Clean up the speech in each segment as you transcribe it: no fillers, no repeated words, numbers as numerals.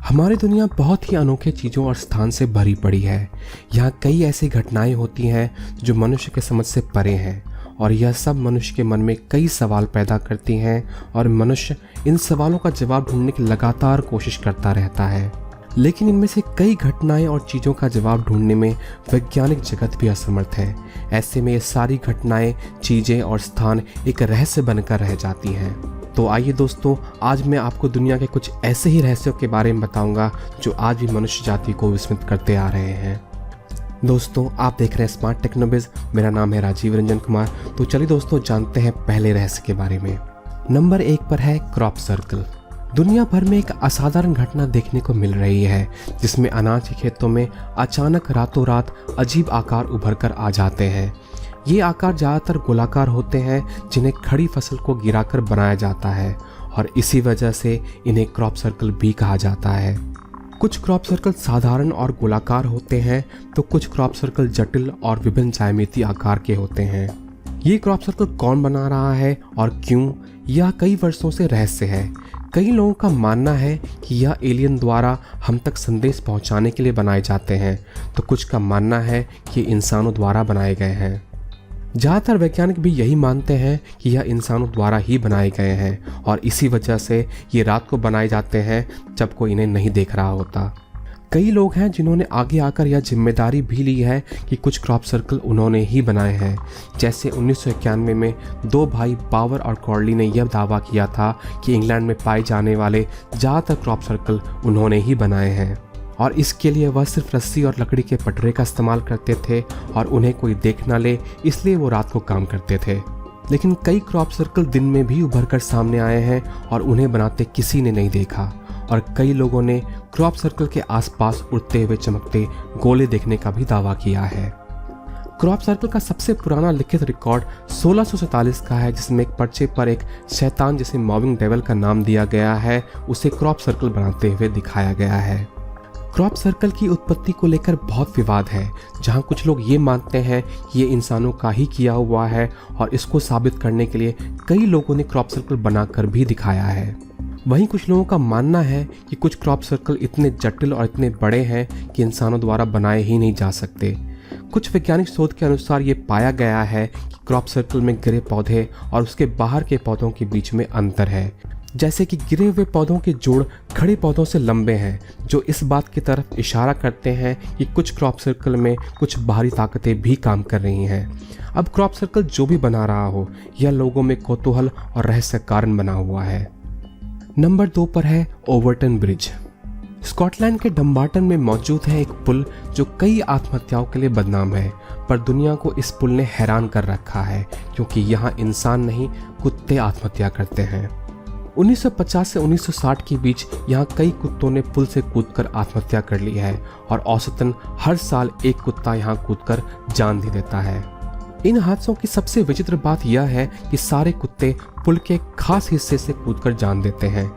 हमारी दुनिया बहुत ही अनोखे चीज़ों और स्थान से भरी पड़ी है। यहाँ कई ऐसी घटनाएं होती हैं जो मनुष्य के समझ से परे हैं और यह सब मनुष्य के मन में कई सवाल पैदा करती हैं और मनुष्य इन सवालों का जवाब ढूंढने की लगातार कोशिश करता रहता है। लेकिन इनमें से कई घटनाएं और चीज़ों का जवाब ढूंढने में वैज्ञानिक जगत भी असमर्थ है। ऐसे में ये सारी घटनाएं, चीज़ें और स्थान एक रहस्य बनकर रह जाती हैं। तो आइए दोस्तों, आज मैं आपको दुनिया के कुछ ऐसे ही रहस्यों के बारे में बताऊंगा जो आज भी मनुष्य जाति को विस्मित करते आ रहे हैं। दोस्तों, आप देख रहे हैं स्मार्ट टेक्नोबिज। मेरा नाम है राजीव रंजन कुमार। तो चलिए दोस्तों, जानते हैं पहले रहस्य के बारे में। नंबर 1 पर है क्रॉप सर्कल। दुनिया भर में एक असाधारण घटना देखने को मिल रही है जिसमें अनाज के खेतों में अचानक रातों रात अजीब आकार उभर कर आ जाते हैं। ये आकार ज़्यादातर गोलाकार होते हैं जिन्हें खड़ी फसल को गिराकर बनाया जाता है और इसी वजह से इन्हें क्रॉप सर्कल भी कहा जाता है। कुछ क्रॉप सर्कल साधारण और गोलाकार होते हैं तो कुछ क्रॉप सर्कल जटिल और विभिन्न ज्यामितीय आकार के होते हैं। ये क्रॉप सर्कल कौन बना रहा है और क्यों, यह कई वर्षों से रहस्य है। कई लोगों का मानना है कि यह एलियन द्वारा हम तक संदेश पहुंचाने के लिए बनाए जाते हैं, तो कुछ का मानना है कि इंसानों द्वारा बनाए गए हैं। ज़्यादातर वैज्ञानिक भी यही मानते हैं कि यह इंसानों द्वारा ही बनाए गए हैं और इसी वजह से ये रात को बनाए जाते हैं जब कोई इन्हें नहीं देख रहा होता। कई लोग हैं जिन्होंने आगे आकर यह जिम्मेदारी भी ली है कि कुछ क्रॉप सर्कल उन्होंने ही बनाए हैं। जैसे 1991 में 2 भाई बावर और कॉर्ली ने यह दावा किया था कि इंग्लैंड में पाए जाने वाले ज़्यादातर क्रॉप सर्कल उन्होंने ही बनाए हैं और इसके लिए वह सिर्फ रस्सी और लकड़ी के पटरे का इस्तेमाल करते थे और उन्हें कोई देख ना ले, इसलिए वो रात को काम करते थे। लेकिन कई क्रॉप सर्कल दिन में भी उभर कर सामने आए हैं और उन्हें बनाते किसी ने नहीं देखा और कई लोगों ने क्रॉप सर्कल के आसपास उड़ते हुए चमकते गोले देखने का भी दावा किया है। क्रॉप सर्कल का सबसे पुराना लिखित रिकॉर्ड 1647 का है जिसमें एक पर्चे पर एक शैतान जिसे मॉविंग डेविल का नाम दिया गया है उसे क्रॉप सर्कल बनाते हुए दिखाया गया है। क्रॉप सर्कल की उत्पत्ति को लेकर बहुत विवाद है, जहां कुछ लोग ये मानते हैं कि ये इंसानों का ही किया हुआ है और इसको साबित करने के लिए कई लोगों ने क्रॉप सर्कल बनाकर भी दिखाया है। वहीं कुछ लोगों का मानना है कि कुछ क्रॉप सर्कल इतने जटिल और इतने बड़े हैं कि इंसानों द्वारा बनाए ही नहीं जा सकते। कुछ वैज्ञानिक शोध के अनुसार ये पाया गया है कि क्रॉप सर्कल में गिरे पौधे और उसके बाहर के पौधों के बीच में अंतर है। जैसे कि गिरे हुए पौधों के जोड़ खड़े पौधों से लंबे हैं, जो इस बात की तरफ इशारा करते हैं कि कुछ क्रॉप सर्कल में कुछ बाहरी ताकतें भी काम कर रही हैं। अब क्रॉप सर्कल जो भी बना रहा हो, यह लोगों में कौतूहल और रहस्य कारण बना हुआ है। नंबर 2 पर है ओवरटन ब्रिज। स्कॉटलैंड के डम्बार्टन में मौजूद है एक पुल जो कई आत्महत्याओं के लिए बदनाम है, पर दुनिया को इस पुल ने हैरान कर रखा है क्योंकि यहाँ इंसान नहीं कुत्ते आत्महत्या करते हैं। 1950 से 1960 के बीच यहाँ कई कुत्तों ने पुल से कूदकर आत्महत्या कर ली है और औसतन हर साल एक कुत्ता यहाँ कूदकर जान दे देता है। इन हादसों की सबसे विचित्र बात यह है कि सारे कुत्ते पुल के खास हिस्से से कूदकर जान देते हैं।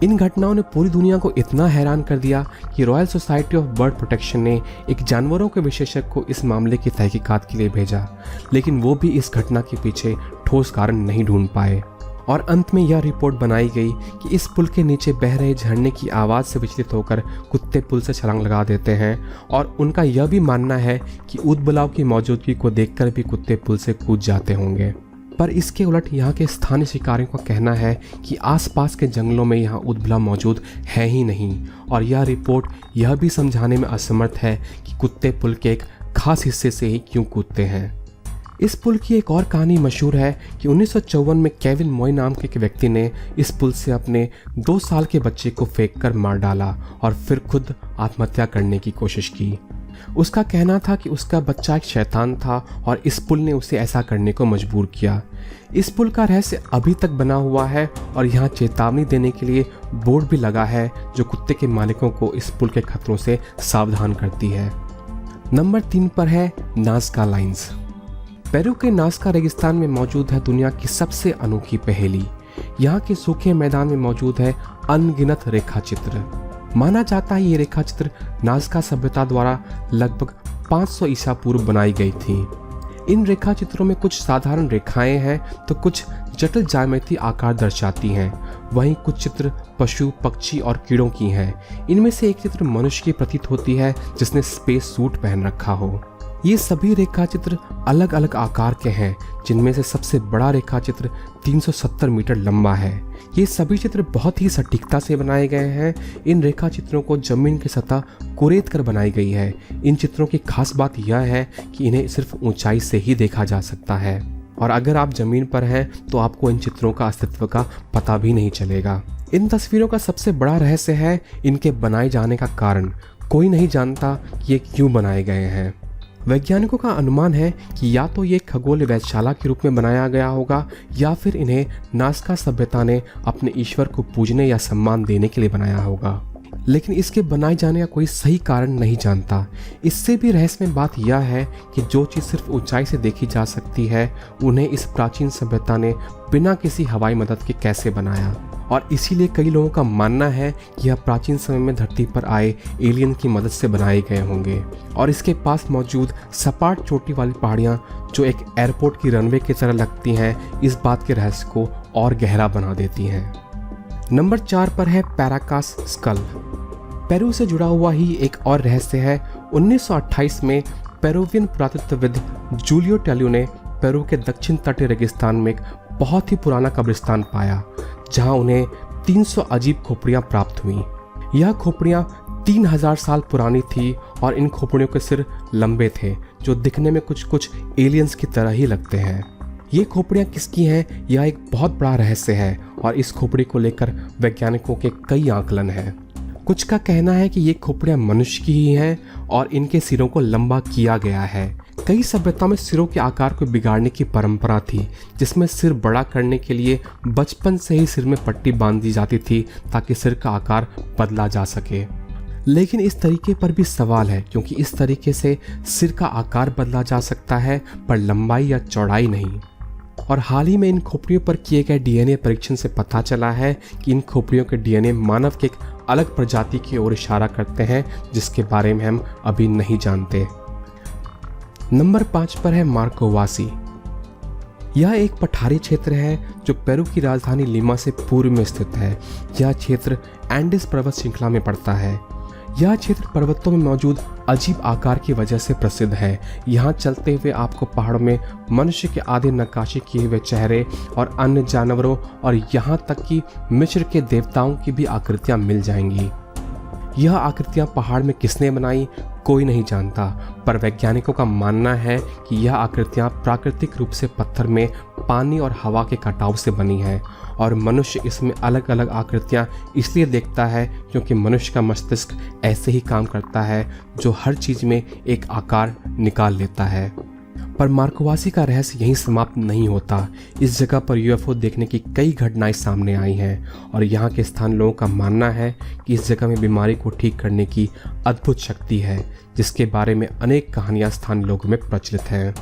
इन घटनाओं ने पूरी दुनिया को इतना हैरान कर दिया कि royal society of bird protection ने एक जानवरों के विशेषज्ञ को इस मामले की तहकीकात के लिए भेजा, लेकिन वो भी इस घटना के पीछे ठोस कारण नहीं ढूंढ पाए और अंत में यह रिपोर्ट बनाई गई कि इस पुल के नीचे बह रहे झरने की आवाज़ से विचलित होकर कुत्ते पुल से छलांग लगा देते हैं और उनका यह भी मानना है कि ऊदबिलाव की मौजूदगी को देखकर भी कुत्ते पुल से कूद जाते होंगे। पर इसके उलट यहाँ के स्थानीय शिकारियों का कहना है कि आसपास के जंगलों में यहाँ ऊदबिलाव मौजूद है ही नहीं और यह रिपोर्ट यह भी समझाने में असमर्थ है कि कुत्ते पुल के एक खास हिस्से से ही क्यों कूदते हैं। इस पुल की एक और कहानी मशहूर है कि 1954 में केविन मॉय नाम के एक व्यक्ति ने इस पुल से अपने 2 साल के बच्चे को फेंककर मार डाला और फिर खुद आत्महत्या करने की कोशिश की। उसका कहना था कि उसका बच्चा एक शैतान था और इस पुल ने उसे ऐसा करने को मजबूर किया। इस पुल का रहस्य अभी तक बना हुआ है और यहाँ चेतावनी देने के लिए बोर्ड भी लगा है जो कुत्ते के मालिकों को इस पुल के खतरों से सावधान करती है। नंबर 3 पर है नाज़का लाइन्स। पेरू के नाज़का रेगिस्तान में मौजूद है दुनिया की सबसे अनोखी पहेली। यहाँ के सूखे मैदान में मौजूद है अनगिनत रेखा चित्र। माना जाता है ये रेखा चित्र नाज़का सभ्यता द्वारा लगभग 500 ईसा पूर्व बनाई गई थी। इन रेखा चित्रों में कुछ साधारण रेखाएं हैं तो कुछ जटिल ज्यामितीय आकार दर्शाती हैं। वहीं कुछ चित्र पशु, पक्षी और कीड़ों की हैं। इनमें से एक चित्र मनुष्य की प्रतीत होती है जिसने स्पेस सूट पहन रखा हो। ये सभी रेखा चित्र अलग अलग आकार के हैं, जिनमें से सबसे बड़ा रेखा चित्र 370 मीटर लंबा है। ये सभी चित्र बहुत ही सटीकता से बनाए गए हैं। इन रेखा चित्रों को जमीन की सतह कुरेद कर बनाई गई है। इन चित्रों की खास बात यह है कि इन्हें सिर्फ ऊंचाई से ही देखा जा सकता है, और अगर आप जमीन पर हैं तो आपको इन चित्रों का अस्तित्व का पता भी नहीं चलेगा। इन तस्वीरों का सबसे बड़ा रहस्य है इनके बनाए जाने का कारण। कोई नहीं जानता कि ये क्यों बनाए गए हैं। वैज्ञानिकों का अनुमान है कि या तो ये खगोल वेधशाला के रूप में बनाया गया होगा, या फिर इन्हें नास्का सभ्यता ने अपने ईश्वर को पूजने या सम्मान देने के लिए बनाया होगा, लेकिन इसके बनाए जाने का कोई सही कारण नहीं जानता। इससे भी रहस्यमय बात यह है कि जो चीज़ सिर्फ ऊंचाई से देखी जा सकती है, उन्हें इस प्राचीन सभ्यता ने बिना किसी हवाई मदद के कैसे बनाया, और इसीलिए कई लोगों का मानना है कि यह प्राचीन समय में धरती पर आए एलियन की मदद से बनाए गए होंगे। और इसके पास मौजूद सपाट चोटी वाली पहाड़ियाँ जो एक एयरपोर्ट की रनवे की तरह लगती हैं, इस बात के रहस्य को और गहरा बना देती हैं। नंबर 4 पर है पैराकास स्कल। पेरू से जुड़ा हुआ ही एक और रहस्य है। 1928 में पेरुवियन पुरातत्वविद जूलियो टेल्यू ने पेरू के दक्षिण तटीय रेगिस्तान में एक बहुत ही पुराना कब्रिस्तान पाया, जहां उन्हें 300 अजीब खोपड़ियां प्राप्त हुई। यह खोपड़ियां 3000 साल पुरानी थी और इन खोपड़ियों के सिर लंबे थे, जो दिखने में कुछ कुछ एलियंस की तरह ही लगते हैं। ये खोपड़ियां किसकी हैं, यह एक बहुत बड़ा रहस्य है, और इस खोपड़ी को लेकर वैज्ञानिकों के कई आकलन हैं। कुछ का कहना है कि ये खोपड़ियां मनुष्य की ही हैं और इनके सिरों को लंबा किया गया है। कई सभ्यताओं में सिरों के आकार को बिगाड़ने की परंपरा थी, जिसमें सिर बड़ा करने के लिए बचपन से ही सिर में पट्टी बांध दी जाती थी ताकि सिर का आकार बदला जा सके। लेकिन इस तरीके पर भी सवाल है, क्योंकि इस तरीके से सिर का आकार बदला जा सकता है पर लंबाई या चौड़ाई नहीं। और हाल ही में इन खोपड़ियों पर किए गए डीएनए परीक्षण से पता चला है कि इन खोपड़ियों के डीएनए मानव के एक अलग प्रजाति की ओर इशारा करते हैं, जिसके बारे में हम अभी नहीं जानते। नंबर 5 पर है मार्कोवासी। यह एक पठारी क्षेत्र है जो पेरू की राजधानी लीमा से पूर्व में स्थित है। यह क्षेत्र एंडीज पर्वत श्रृंखला में पड़ता है। यह क्षेत्र पर्वतों में मौजूद अजीब आकार की वजह से प्रसिद्ध है। यहाँ चलते हुए आपको पहाड़ों में मनुष्य के आधे नक्काशी किए हुए चेहरे और अन्य जानवरों और यहाँ तक कि मिस्र के देवताओं की भी आकृतियाँ मिल जाएंगी। यह आकृतियाँ पहाड़ में किसने बनाई, कोई नहीं जानता, पर वैज्ञानिकों का मानना है कि यह आकृतियाँ प्राकृतिक रूप से पत्थर में पानी और हवा के कटाव से बनी हैं, और मनुष्य इसमें अलग अलग आकृतियाँ इसलिए देखता है क्योंकि मनुष्य का मस्तिष्क ऐसे ही काम करता है, जो हर चीज़ में एक आकार निकाल लेता है। पर मार्कोवासी का रहस्य यहीं समाप्त नहीं होता। इस जगह पर यूएफओ देखने की कई घटनाएं सामने आई हैं, और यहाँ के स्थानीय लोगों का मानना है कि इस जगह में बीमारी को ठीक करने की अद्भुत शक्ति है, जिसके बारे में अनेक कहानियाँ स्थानीय लोगों में प्रचलित हैं।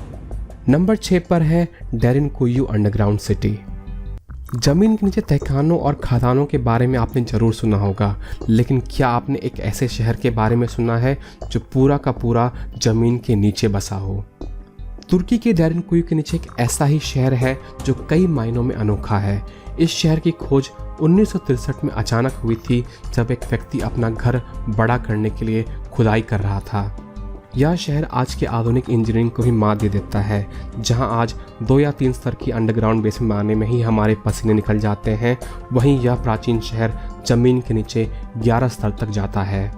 नंबर 6 पर है डेरिनकुयू अंडरग्राउंड सिटी। जमीन के नीचे तहखानों और खदानों के बारे में आपने ज़रूर सुना होगा, लेकिन क्या आपने एक ऐसे शहर के बारे में सुना है जो पूरा का पूरा जमीन के नीचे बसा हो? तुर्की के डेरिनकुयू के नीचे एक ऐसा ही शहर है जो कई मायनों में अनोखा है। इस शहर की खोज 1963 में अचानक हुई थी, जब एक व्यक्ति अपना घर बड़ा करने के लिए खुदाई कर रहा था। यह शहर आज के आधुनिक इंजीनियरिंग को भी मात दे देता है, जहां आज 2 या 3 स्तर की अंडरग्राउंड बेसमेंट बनाने में ही हमारे पसीने निकल जाते हैं। वहीं यह प्राचीन शहर जमीन के नीचे 11 स्तर तक जाता है।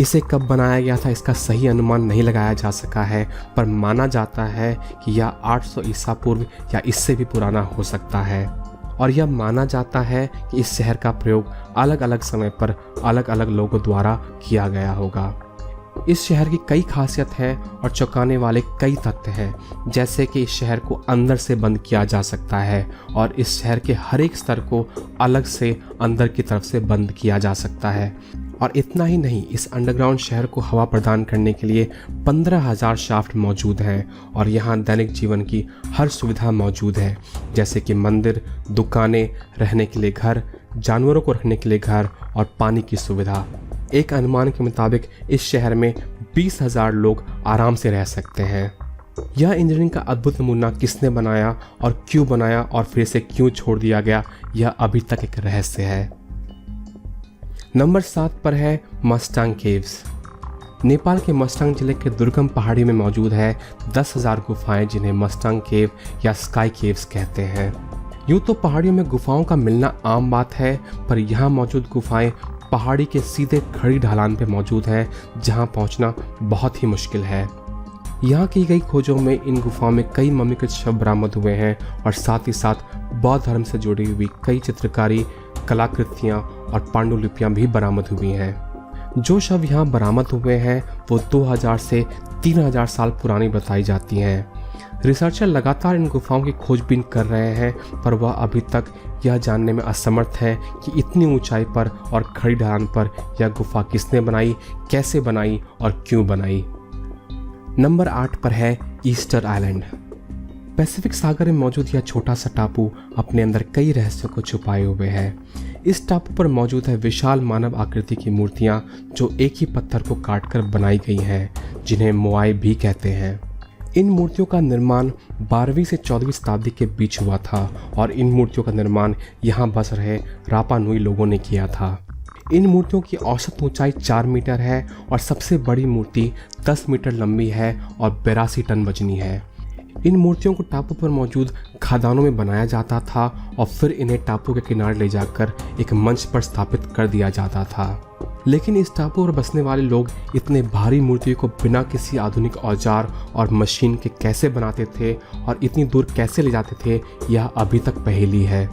इसे कब बनाया गया था इसका सही अनुमान नहीं लगाया जा सका है, पर माना जाता है कि यह 800 ईसा पूर्व या इससे भी पुराना हो सकता है। और यह माना जाता है कि इस शहर का प्रयोग अलग अलग समय पर अलग अलग लोगों द्वारा किया गया होगा। इस शहर की कई खासियत हैं और चौंकाने वाले कई तथ्य हैं, जैसे कि इस शहर को अंदर से बंद किया जा सकता है और इस शहर के हर एक स्तर को अलग से अंदर की तरफ से बंद किया जा सकता है। और इतना ही नहीं, इस अंडरग्राउंड शहर को हवा प्रदान करने के लिए 15,000 शाफ्ट मौजूद हैं और यहाँ दैनिक जीवन की हर सुविधा मौजूद है, जैसे कि मंदिर, दुकानें, रहने के लिए घर, जानवरों को रखने के लिए घर और पानी की सुविधा। एक अनुमान के मुताबिक इस शहर में 20,000 लोग आराम से रह सकते हैं। यह इंजीनियरिंग का अद्भुत नमूना किसने बनाया और क्यों बनाया और फिर इसे क्यों छोड़ दिया गया, यह अभी तक एक रहस्य है। नंबर 7 पर है मस्टांग केव्स। नेपाल के मस्टांग जिले के दुर्गम पहाड़ी में मौजूद है 10,000 गुफाएं, जिन्हें मस्टांग केव या स्काई केव्स कहते हैं। यूँ तो पहाड़ियों में गुफाओं का मिलना आम बात है, पर यहाँ मौजूद गुफाएं पहाड़ी के सीधे खड़ी ढलान पर मौजूद हैं, जहाँ पहुँचना बहुत ही मुश्किल है। यहाँ की गई खोजों में इन गुफाओं में कई मम्मीकृत शव बरामद हुए हैं और साथ ही साथ बौद्ध धर्म से जुड़ी हुई कई चित्रकारी, कलाकृतियाँ और पांडुलिपियाँ भी बरामद हुई हैं। जो शव यहाँ बरामद हुए हैं वो 2000 से 3000 साल पुरानी बताई जाती हैं। रिसर्चर लगातार इन गुफाओं की खोजबीन कर रहे हैं, पर वह अभी तक यह जानने में असमर्थ है कि इतनी ऊंचाई पर और खड़ी ढलान पर यह गुफा किसने बनाई, कैसे बनाई और क्यों बनाई। नंबर 8 पर है ईस्टर आइलैंड। पैसिफिक सागर में मौजूद यह छोटा सा टापू अपने अंदर कई रहस्यों को छुपाए हुए है। इस टापू पर मौजूद है विशाल मानव आकृति की मूर्तियां, जो एक ही पत्थर को काटकर बनाई गई हैं, जिन्हें मोआई भी कहते हैं। इन मूर्तियों का निर्माण 12वीं से 14वीं शताब्दी के बीच हुआ था और इन मूर्तियों का निर्माण यहाँ बस रहे रापा नुई लोगों ने किया था। इन मूर्तियों की औसत ऊंचाई 4 मीटर है और सबसे बड़ी मूर्ति 10 मीटर लंबी है और 82 टन वजनी है। इन मूर्तियों को टापू पर मौजूद खदानों में बनाया जाता था और फिर इन्हें टापू के किनारे ले जाकर एक मंच पर स्थापित कर दिया जाता था। लेकिन इस टापू पर बसने वाले लोग इतने भारी मूर्तियों को बिना किसी आधुनिक औजार और मशीन के कैसे बनाते थे और इतनी दूर कैसे ले जाते थे, यह अभी तक पहेली है।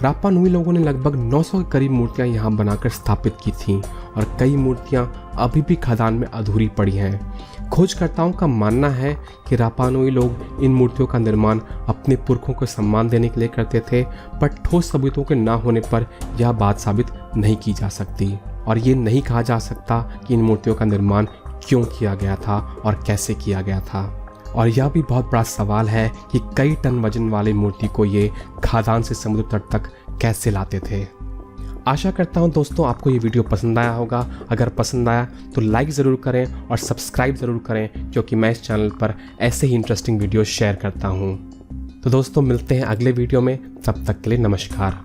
रापा नुई लोगों ने लगभग 900 के करीब मूर्तियां यहाँ बनाकर स्थापित की थीं और कई मूर्तियां अभी भी खदान में अधूरी पड़ी हैं। खोजकर्ताओं का मानना है कि रापा नुई लोग इन मूर्तियों का निर्माण अपने पुरखों को सम्मान देने के लिए करते थे, पर ठोस सबूतों के ना होने पर यह बात साबित नहीं की जा सकती और ये नहीं कहा जा सकता कि इन मूर्तियों का निर्माण क्यों किया गया था और कैसे किया गया था। और यह भी बहुत बड़ा सवाल है कि कई टन वजन वाली मूर्ति को ये खादान से समुद्र तट तक कैसे लाते थे। आशा करता हूँ दोस्तों आपको ये वीडियो पसंद आया होगा। अगर पसंद आया तो लाइक ज़रूर करें और सब्सक्राइब ज़रूर करें, क्योंकि मैं इस चैनल पर ऐसे ही इंटरेस्टिंग वीडियो शेयर करता हूँ। तो दोस्तों मिलते हैं अगले वीडियो में, तब तक के लिए नमस्कार।